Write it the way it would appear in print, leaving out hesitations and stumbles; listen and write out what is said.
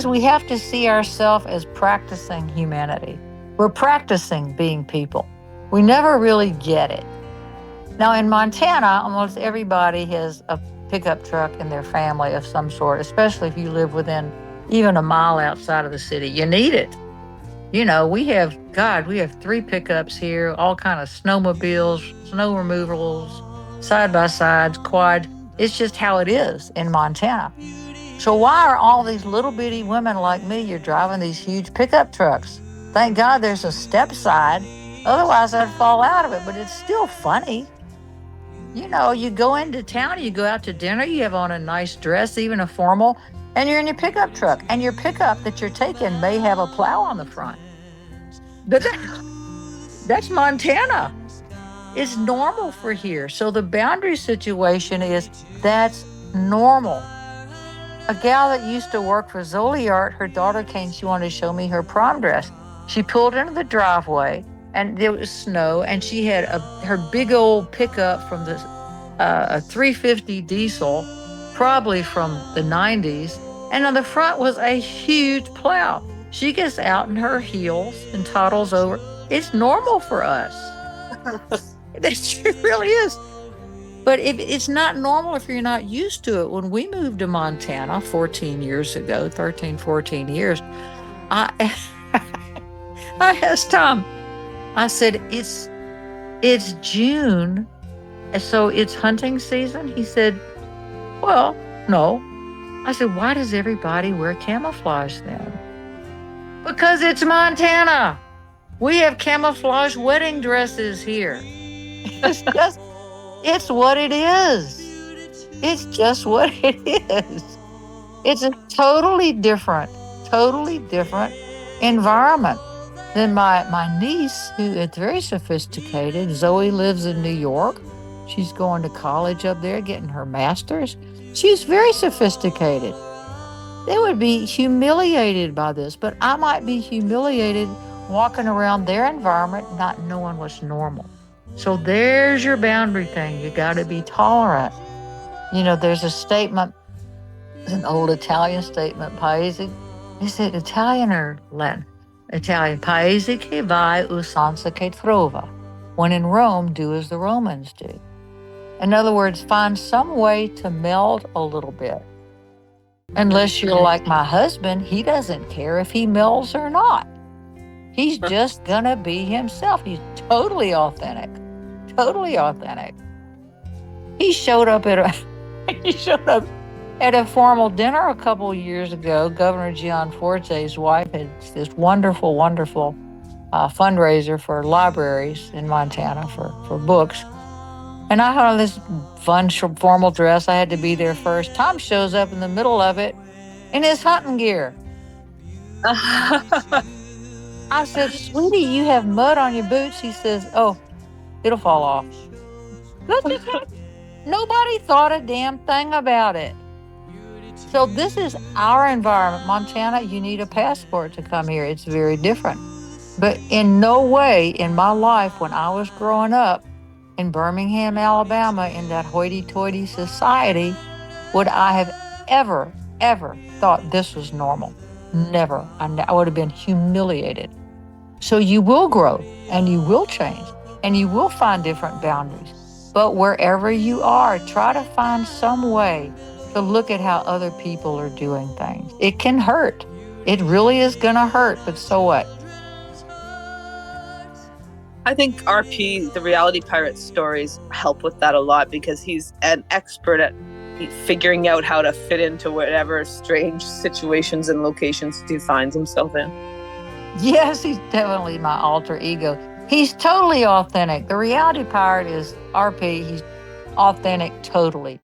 We have to see ourselves as practicing humanity. We're practicing being people. We never really get it. Now, in Montana, almost everybody has a pickup truck in their family of some sort, especially if you live within even a mile outside of the city. You need it. We have 3 pickups here, all kind of snowmobiles, snow removals, side by sides, quad. It's just how it is in Montana. So why are all these little bitty women like me, you're driving these huge pickup trucks? Thank God there's a step side. Otherwise I'd fall out of it, but it's still funny. You go into town, you go out to dinner, you have on a nice dress, even a formal, and you're in your pickup truck. And your pickup that you're taking may have a plow on the front. But that's Montana. It's normal for here. So the boundary situation is that's normal. A gal that used to work for Zoliart, her daughter came, she wanted to show me her prom dress. She pulled into the driveway and there was snow, and she had her big old pickup from a 350 diesel, probably from the 90s, and on the front was a huge plow. She gets out in her heels and toddles over. It's normal for us. It really is. But it's not normal if you're not used to it. When we moved to Montana 14 years ago, 13, 14 years, I, I asked Tom, I said, it's June, so it's hunting season? He said, well, no. I said, why does everybody wear camouflage then? Because it's Montana. We have camouflage wedding dresses here. It's what it is. It's just what it is. It's a totally different environment than my niece, who is very sophisticated. Zoe lives in New York. She's going to college up there, getting her master's. She's very sophisticated. They would be humiliated by this, but I might be humiliated walking around their environment not knowing what's normal. So there's your boundary thing. You got to be tolerant. There's a statement, an old Italian statement, paese. Is it Italian or Latin? Italian. Paese che vai, usanza che trova. When in Rome, do as the Romans do. In other words, find some way to meld a little bit. Unless you're like my husband, he doesn't care if he melds or not. He's just gonna be himself. He's totally authentic. Totally authentic. He showed up at a formal dinner a couple years ago. Governor Gianforte's wife had this wonderful, wonderful fundraiser for libraries in Montana for books. And I had on this fun formal dress. I had to be there first. Tom shows up in the middle of it in his hunting gear. I said, sweetie, you have mud on your boots. He says, oh, it'll fall off. Nobody thought a damn thing about it. So this is our environment. Montana, you need a passport to come here. It's very different. But in no way in my life when I was growing up in Birmingham, Alabama, in that hoity-toity society, would I have ever thought this was normal. Never. I would have been humiliated. So you will grow and you will change and you will find different boundaries. But wherever you are, try to find some way to look at how other people are doing things. It can hurt. It really is going to hurt, but so what? I think RP, the reality pirate stories, help with that a lot because he's an expert at figuring out how to fit into whatever strange situations and locations he finds himself in. Yes, he's definitely my alter ego. He's totally authentic. The reality pirate is RP. He's authentic totally.